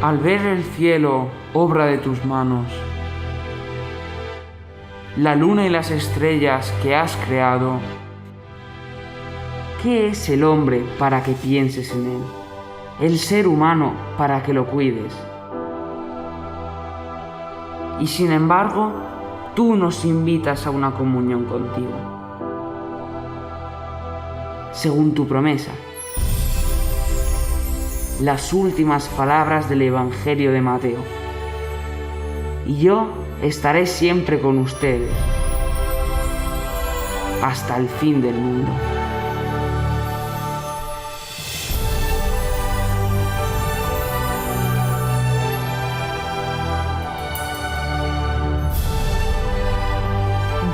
Al ver el cielo, obra de tus manos, la luna y las estrellas que has creado, ¿qué es el hombre para que pienses en él? El ser humano para que lo cuides. Y sin embargo, tú nos invitas a una comunión contigo, según tu promesa. Las últimas palabras del Evangelio de Mateo. Y yo estaré siempre con ustedes, hasta el fin del mundo.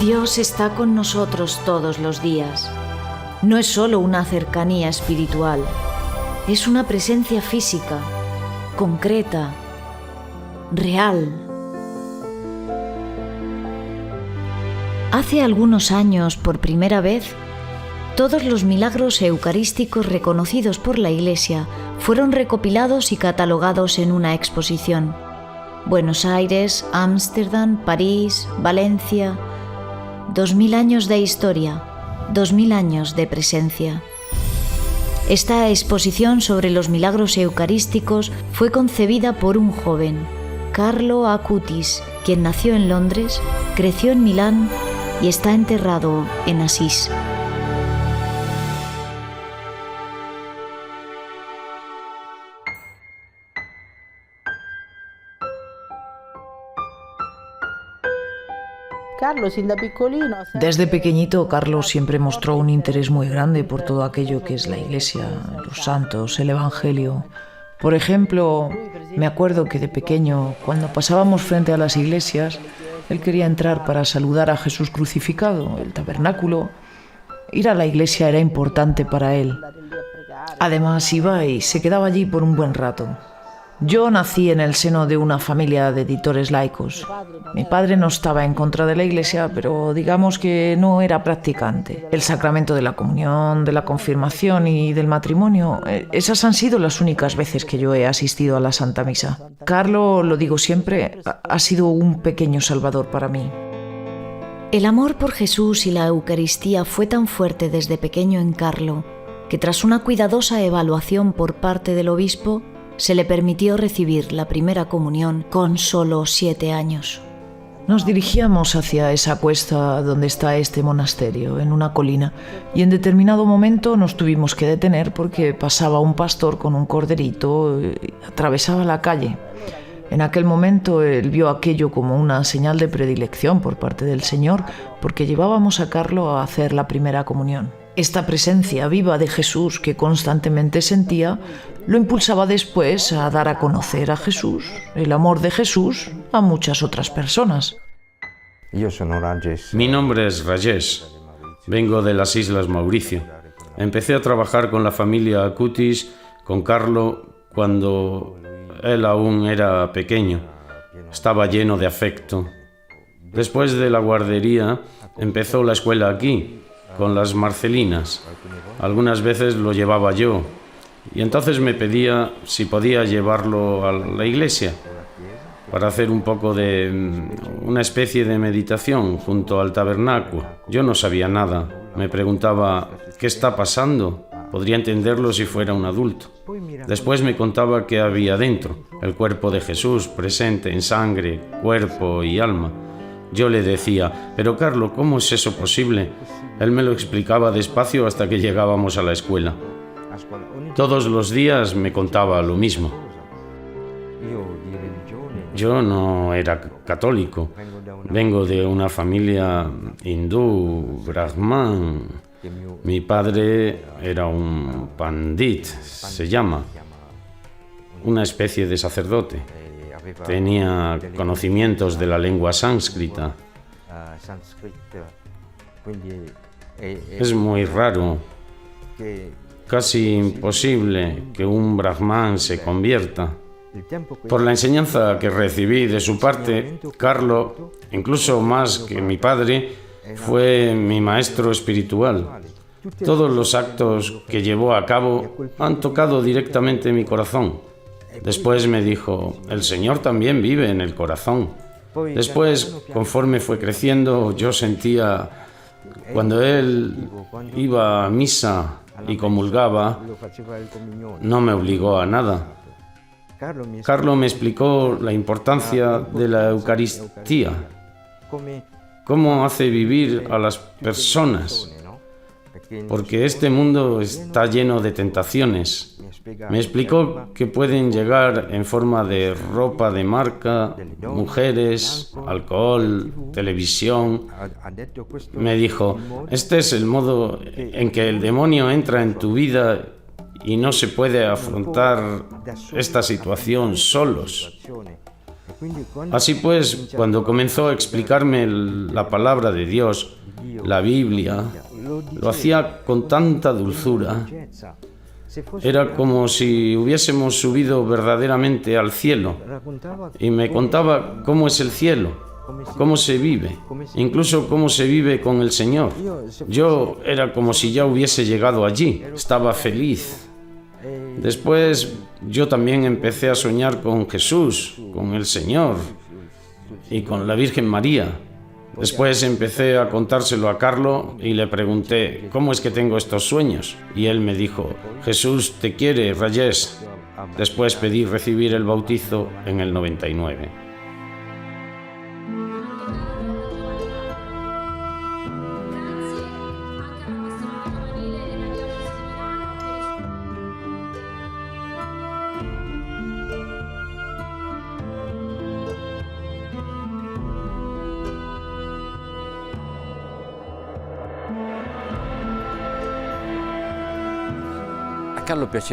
Dios está con nosotros todos los días. No es solo una cercanía espiritual, es una presencia física, concreta, real. Hace algunos años, por primera vez, todos los milagros eucarísticos reconocidos por la Iglesia fueron recopilados y catalogados en una exposición. Buenos Aires, Ámsterdam, París, Valencia. 2000 años de historia, 2000 años de presencia. Esta exposición sobre los milagros eucarísticos fue concebida por un joven, Carlo Acutis, quien nació en Londres, creció en Milán y está enterrado en Asís. Desde pequeñito, Carlos siempre mostró un interés muy grande por todo aquello que es la Iglesia, los santos, el Evangelio. Por ejemplo, me acuerdo que de pequeño, cuando pasábamos frente a las iglesias, él quería entrar para saludar a Jesús crucificado, el tabernáculo. Ir a la iglesia era importante para él. Además, iba y se quedaba allí por un buen rato. Yo nací en el seno de una familia de editores laicos. Mi padre no estaba en contra de la Iglesia, pero digamos que no era practicante. El sacramento de la comunión, de la confirmación y del matrimonio, esas han sido las únicas veces que yo he asistido a la Santa Misa. Carlo, lo digo siempre, ha sido un pequeño salvador para mí. El amor por Jesús y la Eucaristía fue tan fuerte desde pequeño en Carlo, que tras una cuidadosa evaluación por parte del obispo, se le permitió recibir la primera comunión con solo 7 años. Nos dirigíamos hacia esa cuesta donde está este monasterio, en una colina, y en determinado momento nos tuvimos que detener porque pasaba un pastor con un corderito y atravesaba la calle. En aquel momento él vio aquello como una señal de predilección por parte del Señor, porque llevábamos a Carlo a hacer la primera comunión. Esta presencia viva de Jesús que constantemente sentía lo impulsaba después a dar a conocer a Jesús, el amor de Jesús, a muchas otras personas. Mi nombre es Rajesh. Vengo de las Islas Mauricio. Empecé a trabajar con la familia Acutis, con Carlo, cuando él aún era pequeño. Estaba lleno de afecto. Después de la guardería, empezó la escuela aquí, con las Marcelinas. Algunas veces lo llevaba yo, y entonces me pedía si podía llevarlo a la iglesia para hacer un poco de una especie de meditación junto al tabernáculo. Yo no sabía nada. Me preguntaba, ¿qué está pasando? Podría entenderlo si fuera un adulto. Después me contaba qué había dentro, el cuerpo de Jesús presente en sangre, cuerpo y alma. Yo le decía, pero Carlo, ¿cómo es eso posible? Él me lo explicaba despacio hasta que llegábamos a la escuela. Todos los días me contaba lo mismo. Yo no era católico. Vengo de una familia hindú, brahman. Mi padre era un pandit, se llama, una especie de sacerdote. Tenía conocimientos de la lengua sánscrita. Es muy raro, casi imposible que un brahman se convierta. Por la enseñanza que recibí de su parte, Carlo, incluso más que mi padre, fue mi maestro espiritual. Todos los actos que llevó a cabo han tocado directamente mi corazón. Después me dijo, el Señor también vive en el corazón. Después, conforme fue creciendo, yo sentía, cuando él iba a misa y comulgaba, no me obligó a nada. Carlo me explicó la importancia de la Eucaristía, cómo hace vivir a las personas, porque este mundo está lleno de tentaciones. Me explicó que pueden llegar en forma de ropa de marca, mujeres, alcohol, televisión. Me dijo, este es el modo en que el demonio entra en tu vida y no se puede afrontar esta situación solos. Así pues, cuando comenzó a explicarme la palabra de Dios, la Biblia, lo hacía con tanta dulzura. Era como si hubiésemos subido verdaderamente al cielo y me contaba cómo es el cielo, cómo se vive, incluso cómo se vive con el Señor. Yo era como si ya hubiese llegado allí, estaba feliz. Después yo también empecé a soñar con Jesús, con el Señor y con la Virgen María. Después empecé a contárselo a Carlo y le pregunté, ¿cómo es que tengo estos sueños? Y él me dijo, Jesús te quiere, Rajesh. Después pedí recibir el bautizo en el 99.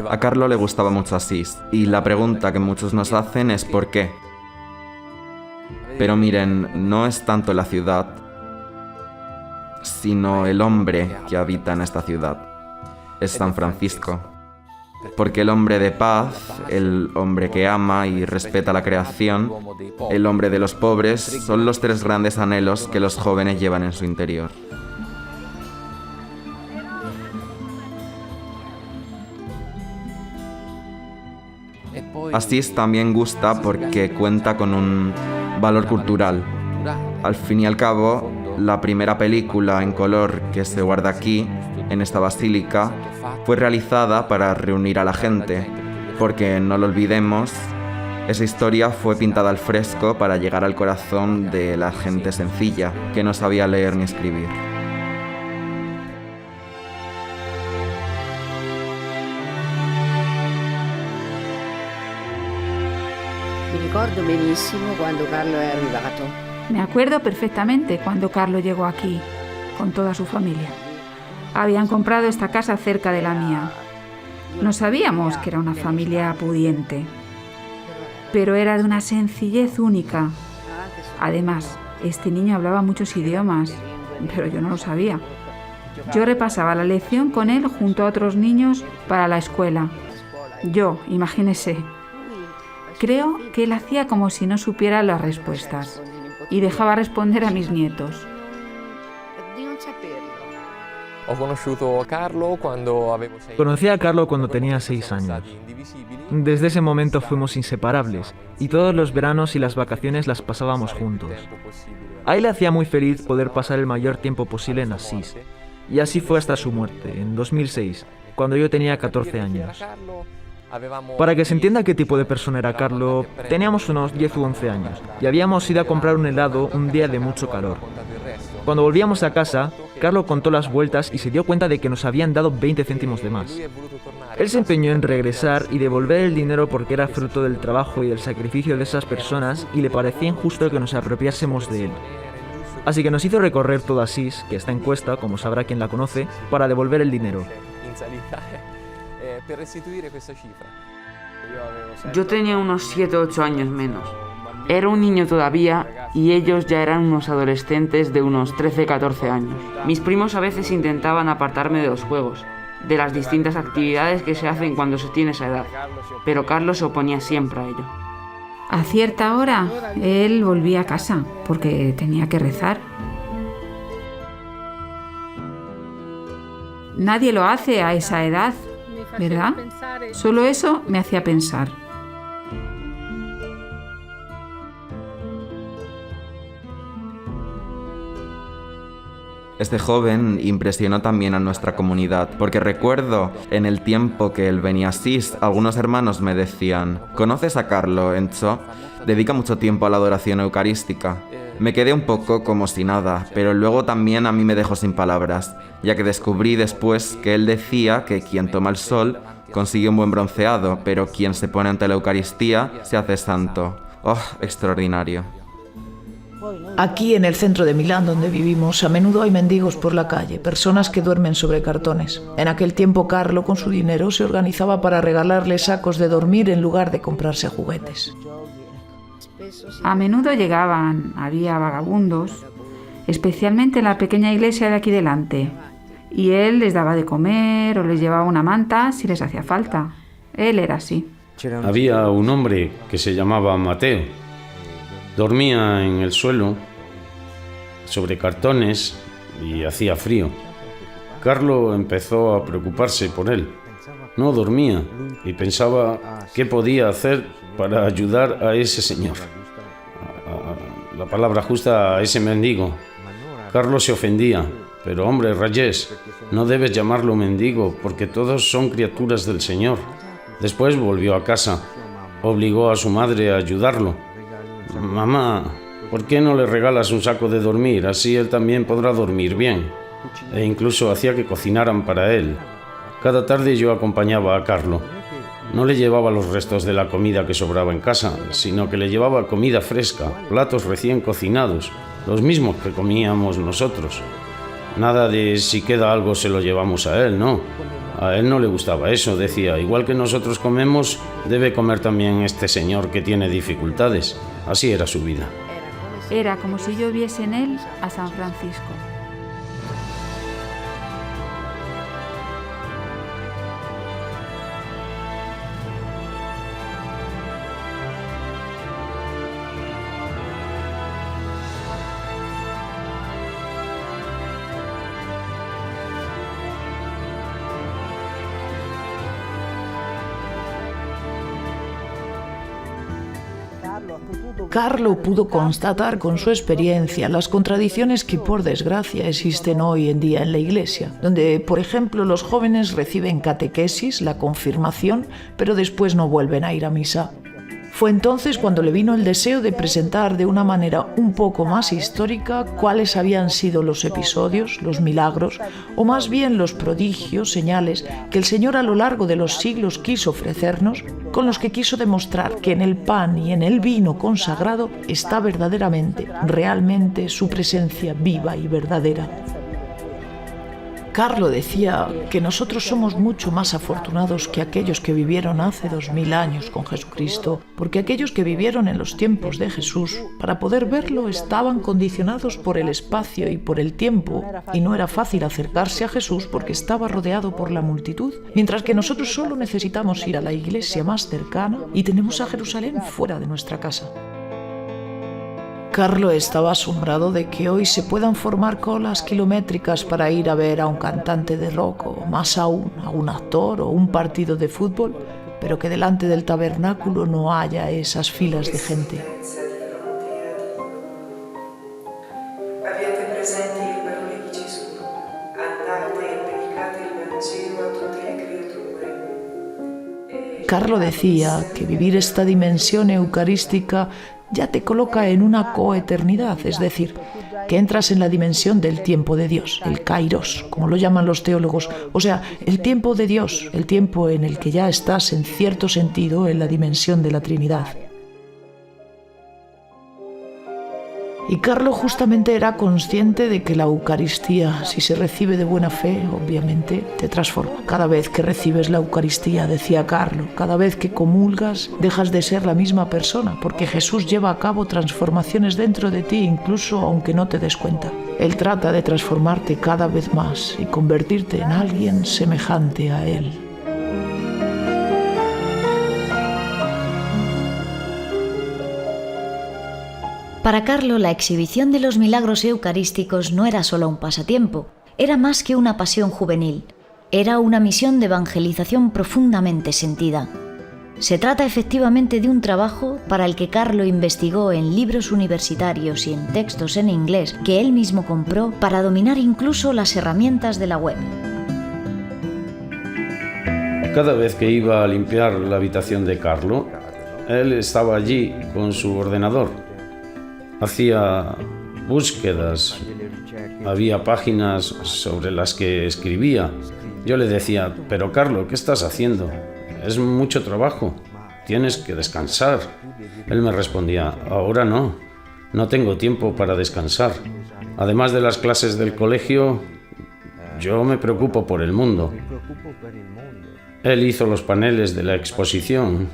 A Carlo le gustaba mucho Asís, y la pregunta que muchos nos hacen es ¿por qué? Pero miren, no es tanto la ciudad, sino el hombre que habita en esta ciudad. Es San Francisco. Porque el hombre de paz, el hombre que ama y respeta la creación, el hombre de los pobres, son los tres grandes anhelos que los jóvenes llevan en su interior. Asís también gusta porque cuenta con un valor cultural. Al fin y al cabo, la primera película en color que se guarda aquí, en esta basílica, fue realizada para reunir a la gente, porque no lo olvidemos, esa historia fue pintada al fresco para llegar al corazón de la gente sencilla, que no sabía leer ni escribir. Me acuerdo perfectamente cuando Carlo llegó aquí, con toda su familia. Habían comprado esta casa cerca de la mía. No sabíamos que era una familia pudiente, pero era de una sencillez única. Además, este niño hablaba muchos idiomas, pero yo no lo sabía. Yo repasaba la lección con él junto a otros niños para la escuela. Yo, imagínese. Creo que él hacía como si no supiera las respuestas y dejaba responder a mis nietos. Conocí a Carlo cuando tenía 6 años. Desde ese momento fuimos inseparables y todos los veranos y las vacaciones las pasábamos juntos. A él le hacía muy feliz poder pasar el mayor tiempo posible en Asís, y así fue hasta su muerte, en 2006, cuando yo tenía 14 años. Para que se entienda qué tipo de persona era Carlo, teníamos unos 10 u 11 años y habíamos ido a comprar un helado un día de mucho calor. Cuando volvíamos a casa, Carlo contó las vueltas y se dio cuenta de que nos habían dado 20 céntimos de más. Él se empeñó en regresar y devolver el dinero porque era fruto del trabajo y del sacrificio de esas personas y le parecía injusto que nos apropiásemos de él. Así que nos hizo recorrer toda Asís, que está en Cuesta, como sabrá quien la conoce, para devolver el dinero. Yo tenía unos 7 o 8 años menos. Era un niño todavía y ellos ya eran unos adolescentes de unos 13-14 años. Mis primos a veces intentaban apartarme de los juegos, de las distintas actividades que se hacen cuando se tiene esa edad, pero Carlos se oponía siempre a ello. A cierta hora, él volvía a casa porque tenía que rezar. Nadie lo hace a esa edad, ¿verdad? Solo eso me hacía pensar. Este joven impresionó también a nuestra comunidad, porque recuerdo en el tiempo que él venía a Asís, algunos hermanos me decían: ¿conoces a Carlo, Enzo? Dedica mucho tiempo a la adoración eucarística. Me quedé un poco como si nada, pero luego también a mí me dejó sin palabras, ya que descubrí después que él decía que quien toma el sol consigue un buen bronceado, pero quien se pone ante la Eucaristía se hace santo. ¡Oh, extraordinario! Aquí en el centro de Milán, donde vivimos, a menudo hay mendigos por la calle, personas que duermen sobre cartones. En aquel tiempo Carlo, con su dinero, se organizaba para regalarles sacos de dormir en lugar de comprarse juguetes. A menudo había vagabundos, especialmente en la pequeña iglesia de aquí delante, y él les daba de comer o les llevaba una manta si les hacía falta. Él era así. Había un hombre que se llamaba Mateo. Dormía en el suelo, sobre cartones, y hacía frío. Carlo empezó a preocuparse por él. No dormía y pensaba qué podía hacer para ayudar a ese señor. La palabra justa, a ese mendigo. Carlo se ofendía. Pero hombre, Rayés, no debes llamarlo mendigo, porque todos son criaturas del Señor. Después volvió a casa. Obligó a su madre a ayudarlo. Mamá, ¿por qué no le regalas un saco de dormir? Así él también podrá dormir bien. E incluso hacía que cocinaran para él. Cada tarde yo acompañaba a Carlo. No le llevaba los restos de la comida que sobraba en casa, sino que le llevaba comida fresca, platos recién cocinados, los mismos que comíamos nosotros. Nada de si queda algo se lo llevamos a él, no. A él no le gustaba eso, decía, igual que nosotros comemos, debe comer también este señor que tiene dificultades. Así era su vida. Era como si yo viese en él a San Francisco. Carlo pudo constatar con su experiencia las contradicciones que por desgracia existen hoy en día en la iglesia, donde por ejemplo los jóvenes reciben catequesis, la confirmación, pero después no vuelven a ir a misa. Fue entonces cuando le vino el deseo de presentar de una manera un poco más histórica cuáles habían sido los episodios, los milagros, o más bien los prodigios, señales que el Señor a lo largo de los siglos quiso ofrecernos, con los que quiso demostrar que en el pan y en el vino consagrado está verdaderamente, realmente su presencia viva y verdadera. Carlo decía que nosotros somos mucho más afortunados que aquellos que vivieron hace 2000 años con Jesucristo, porque aquellos que vivieron en los tiempos de Jesús, para poder verlo, estaban condicionados por el espacio y por el tiempo, y no era fácil acercarse a Jesús porque estaba rodeado por la multitud, mientras que nosotros solo necesitamos ir a la iglesia más cercana y tenemos a Jerusalén fuera de nuestra casa. Carlo estaba asombrado de que hoy se puedan formar colas kilométricas para ir a ver a un cantante de rock o más aún a un actor o un partido de fútbol, pero que delante del tabernáculo no haya esas filas de gente. Carlo decía que vivir esta dimensión eucarística ya te coloca en una coeternidad, es decir, que entras en la dimensión del tiempo de Dios, el kairos, como lo llaman los teólogos, o sea, el tiempo de Dios, el tiempo en el que ya estás en cierto sentido en la dimensión de la Trinidad. Y Carlo justamente era consciente de que la Eucaristía, si se recibe de buena fe, obviamente, te transforma. Cada vez que recibes la Eucaristía, decía Carlo, cada vez que comulgas, dejas de ser la misma persona, porque Jesús lleva a cabo transformaciones dentro de ti, incluso aunque no te des cuenta. Él trata de transformarte cada vez más y convertirte en alguien semejante a Él. Para Carlo, la exhibición de los milagros eucarísticos no era solo un pasatiempo, era más que una pasión juvenil, era una misión de evangelización profundamente sentida. Se trata efectivamente de un trabajo para el que Carlo investigó en libros universitarios y en textos en inglés que él mismo compró para dominar incluso las herramientas de la web. Cada vez que iba a limpiar la habitación de Carlo, él estaba allí con su ordenador. Hacía búsquedas, había páginas sobre las que escribía. Yo le decía, pero Carlo, ¿qué estás haciendo? Es mucho trabajo, tienes que descansar. Él me respondía, ahora no tengo tiempo para descansar. Además de las clases del colegio, yo me preocupo por el mundo. Él hizo los paneles de la exposición.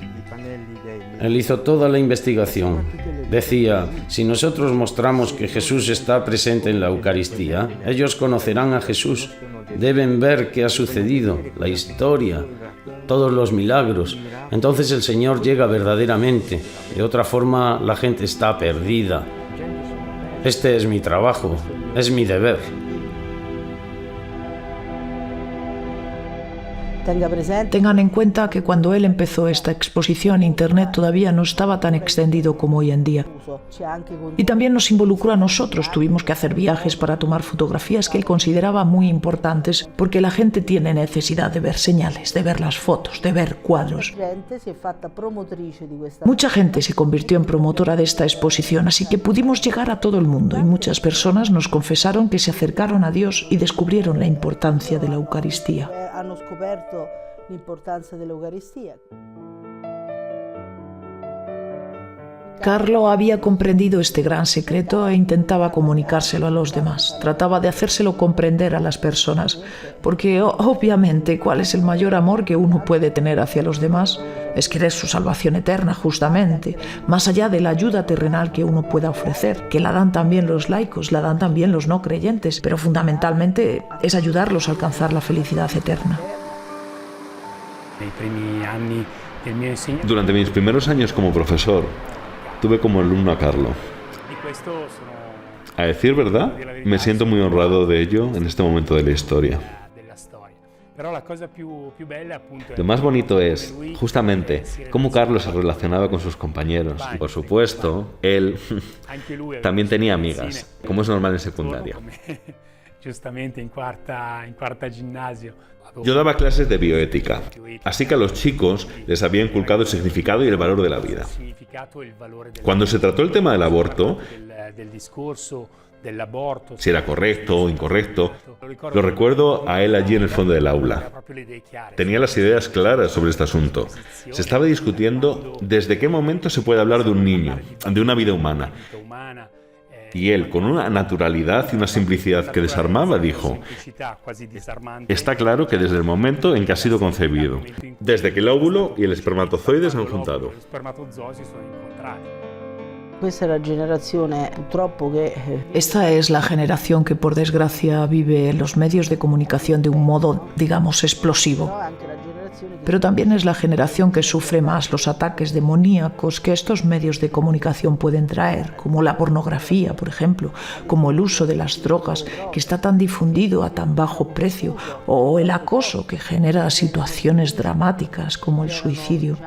Él hizo toda la investigación. Decía, si nosotros mostramos que Jesús está presente en la Eucaristía, ellos conocerán a Jesús. Deben ver qué ha sucedido, la historia, todos los milagros. Entonces el Señor llega verdaderamente. De otra forma, la gente está perdida. Este es mi trabajo, es mi deber. Tengan en cuenta que cuando él empezó esta exposición, Internet todavía no estaba tan extendido como hoy en día. Y también nos involucró a nosotros. Tuvimos que hacer viajes para tomar fotografías que él consideraba muy importantes, porque la gente tiene necesidad de ver señales, de ver las fotos, de ver cuadros. Mucha gente se convirtió en promotora de esta exposición, así que pudimos llegar a todo el mundo y muchas personas nos confesaron que se acercaron a Dios y descubrieron la importancia de la Eucaristía. Carlo había comprendido este gran secreto e intentaba comunicárselo a los demás. Trataba de hacérselo comprender a las personas, porque obviamente, ¿cuál es el mayor amor que uno puede tener hacia los demás? Es querer su salvación eterna, justamente, más allá de la ayuda terrenal que uno pueda ofrecer, que la dan también los laicos, la dan también los no creyentes, pero fundamentalmente es ayudarlos a alcanzar la felicidad eterna. Durante mis primeros años como profesor, tuve como alumno a Carlo. A decir verdad, me siento muy honrado de ello en este momento de la historia. Lo más bonito es, justamente, cómo Carlo se relacionaba con sus compañeros. Y, por supuesto, él también tenía amigas, como es normal en secundaria. Yo daba clases de bioética, así que a los chicos les había inculcado el significado y el valor de la vida. Cuando se trató el tema del aborto, si era correcto o incorrecto, lo recuerdo a él allí en el fondo del aula. Tenía las ideas claras sobre este asunto. Se estaba discutiendo desde qué momento se puede hablar de un niño, de una vida humana. Y él, con una naturalidad y una simplicidad que desarmaba, dijo: está claro que desde el momento en que ha sido concebido, desde que el óvulo y el espermatozoide se han juntado. Esta es la generación que, por desgracia, vive en los medios de comunicación de un modo, digamos, explosivo. Pero también es la generación que sufre más los ataques demoníacos que estos medios de comunicación pueden traer, como la pornografía, por ejemplo, como el uso de las drogas, que está tan difundido a tan bajo precio, o el acoso, que genera situaciones dramáticas como el suicidio.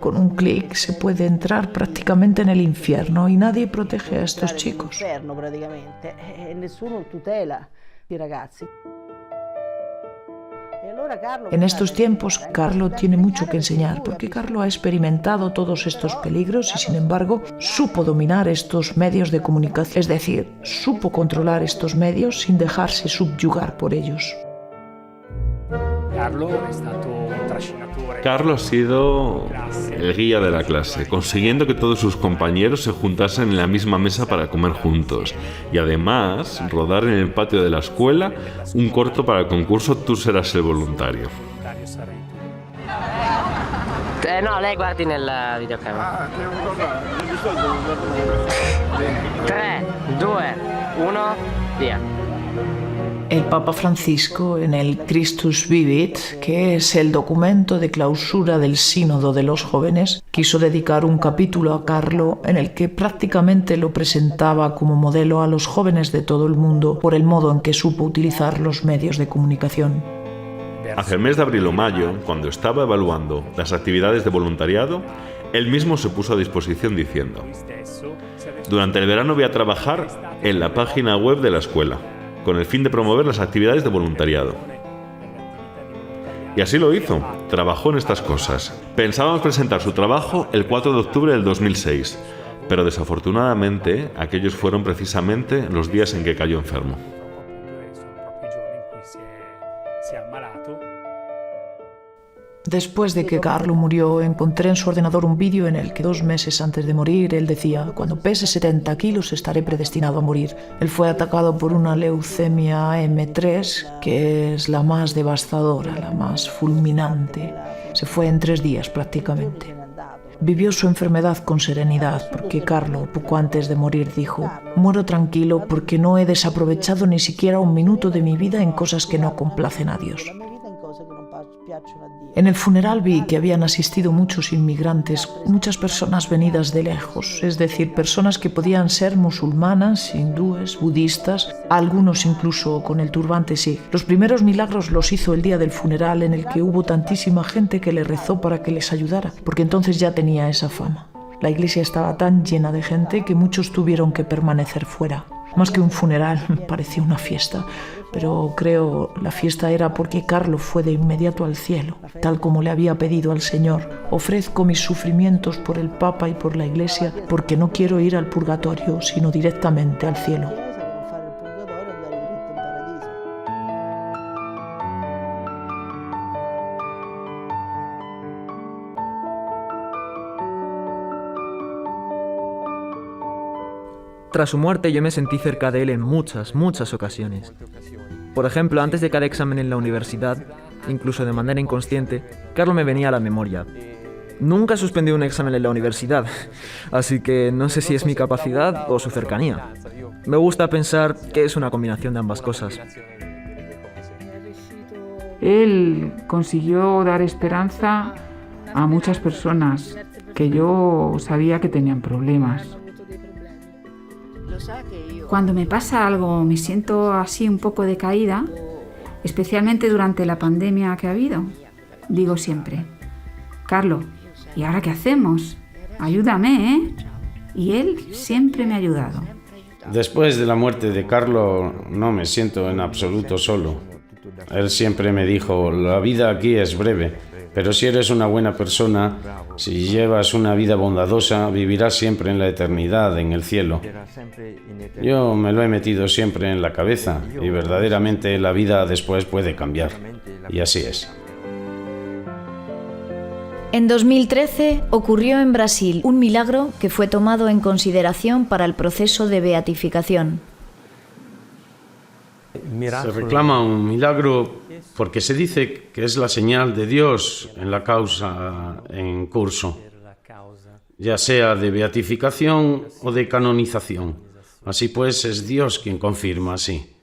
Con un clic se puede entrar prácticamente en el infierno y nadie protege a estos chicos. En estos tiempos, Carlo tiene mucho que enseñar, porque Carlo ha experimentado todos estos peligros y, sin embargo, supo dominar estos medios de comunicación, es decir, supo controlar estos medios sin dejarse subyugar por ellos. Carlo ha sido el guía de la clase, consiguiendo que todos sus compañeros se juntasen en la misma mesa para comer juntos y además rodar en el patio de la escuela un corto para el concurso Tú serás el voluntario. No, lei guardi nella videocamera. 3, 2, 1, via. El Papa Francisco, en el Christus Vivit, que es el documento de clausura del Sínodo de los Jóvenes, quiso dedicar un capítulo a Carlo en el que prácticamente lo presentaba como modelo a los jóvenes de todo el mundo por el modo en que supo utilizar los medios de comunicación. Hacia el mes de abril o mayo, cuando estaba evaluando las actividades de voluntariado, él mismo se puso a disposición diciendo: durante el verano voy a trabajar en la página web de la escuela, con el fin de promover las actividades de voluntariado. Y así lo hizo, trabajó en estas cosas. Pensábamos presentar su trabajo el 4 de octubre del 2006, pero desafortunadamente aquellos fueron precisamente los días en que cayó enfermo. Después de que Carlo murió, encontré en su ordenador un vídeo en el que 2 meses antes de morir, él decía: cuando pese 70 kilos estaré predestinado a morir. Él fue atacado por una leucemia M3, que es la más devastadora, la más fulminante. Se fue en 3 días prácticamente. Vivió su enfermedad con serenidad, porque Carlo, poco antes de morir, dijo: muero tranquilo porque no he desaprovechado ni siquiera un minuto de mi vida en cosas que no complacen a Dios. En el funeral vi que habían asistido muchos inmigrantes, muchas personas venidas de lejos, es decir, personas que podían ser musulmanas, hindúes, budistas, algunos incluso con el turbante sikh. Los primeros milagros los hizo el día del funeral, en el que hubo tantísima gente que le rezó para que les ayudara, porque entonces ya tenía esa fama. La iglesia estaba tan llena de gente que muchos tuvieron que permanecer fuera. Más que un funeral, parecía una fiesta, pero creo la fiesta era porque Carlo fue de inmediato al cielo, tal como le había pedido al Señor: ofrezco mis sufrimientos por el Papa y por la Iglesia, porque no quiero ir al purgatorio, sino directamente al cielo. Tras su muerte yo me sentí cerca de él en muchas ocasiones. Por ejemplo, antes de cada examen en la universidad, incluso de manera inconsciente, Carlo me venía a la memoria. Nunca suspendí un examen en la universidad, así que no sé si es mi capacidad o su cercanía. Me gusta pensar que es una combinación de ambas cosas. Él consiguió dar esperanza a muchas personas que yo sabía que tenían problemas. Cuando me pasa algo, me siento así un poco decaída, especialmente durante la pandemia que ha habido. Digo siempre: Carlo, ¿y ahora qué hacemos? Ayúdame, ¿eh? Y él siempre me ha ayudado. Después de la muerte de Carlo, no me siento en absoluto solo. Él siempre me dijo: la vida aquí es breve, pero si eres una buena persona, si llevas una vida bondadosa, vivirás siempre en la eternidad, en el cielo. Yo me lo he metido siempre en la cabeza, y verdaderamente la vida después puede cambiar. Y así es. En 2013 ocurrió en Brasil un milagro que fue tomado en consideración para el proceso de beatificación. Se reclama un milagro porque se dice que es la señal de Dios en la causa en curso, ya sea de beatificación o de canonización. Así pues, es Dios quien confirma así.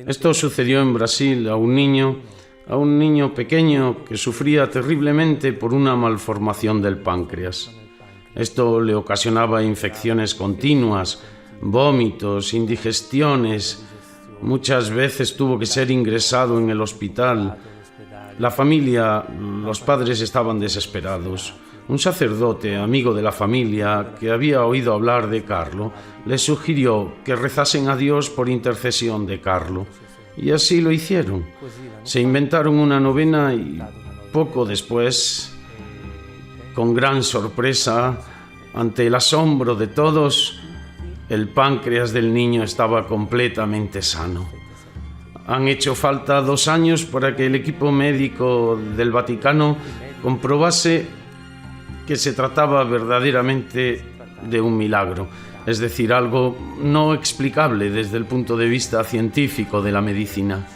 Esto sucedió en Brasil a un niño pequeño que sufría terriblemente por una malformación del páncreas. Esto le ocasionaba infecciones continuas, vómitos, indigestiones. Muchas veces tuvo que ser ingresado en el hospital. La familia, los padres estaban desesperados. Un sacerdote, amigo de la familia, que había oído hablar de Carlo, les sugirió que rezasen a Dios por intercesión de Carlo. Y así lo hicieron. Se inventaron una novena y poco después, con gran sorpresa, ante el asombro de todos, el páncreas del niño estaba completamente sano. Han hecho falta 2 años para que el equipo médico del Vaticano comprobase que se trataba verdaderamente de un milagro, es decir, algo no explicable desde el punto de vista científico de la medicina.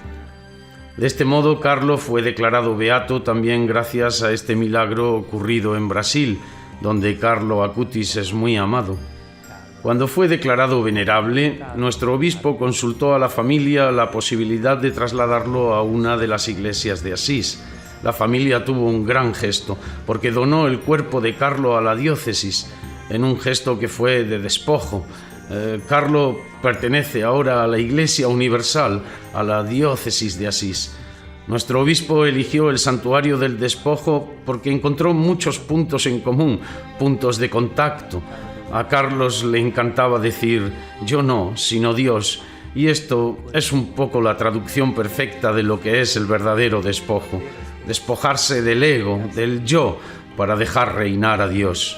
De este modo, Carlo fue declarado beato también gracias a este milagro ocurrido en Brasil, donde Carlo Acutis es muy amado. Cuando fue declarado venerable, nuestro obispo consultó a la familia la posibilidad de trasladarlo a una de las iglesias de Asís. La familia tuvo un gran gesto, porque donó el cuerpo de Carlo a la diócesis, en un gesto que fue de despojo. Carlo pertenece ahora a la Iglesia Universal, a la diócesis de Asís. Nuestro obispo eligió el santuario del despojo porque encontró muchos puntos en común, puntos de contacto. A Carlos le encantaba decir, yo no, sino Dios, y esto es un poco la traducción perfecta de lo que es el verdadero despojo. Despojarse del ego, del yo, para dejar reinar a Dios.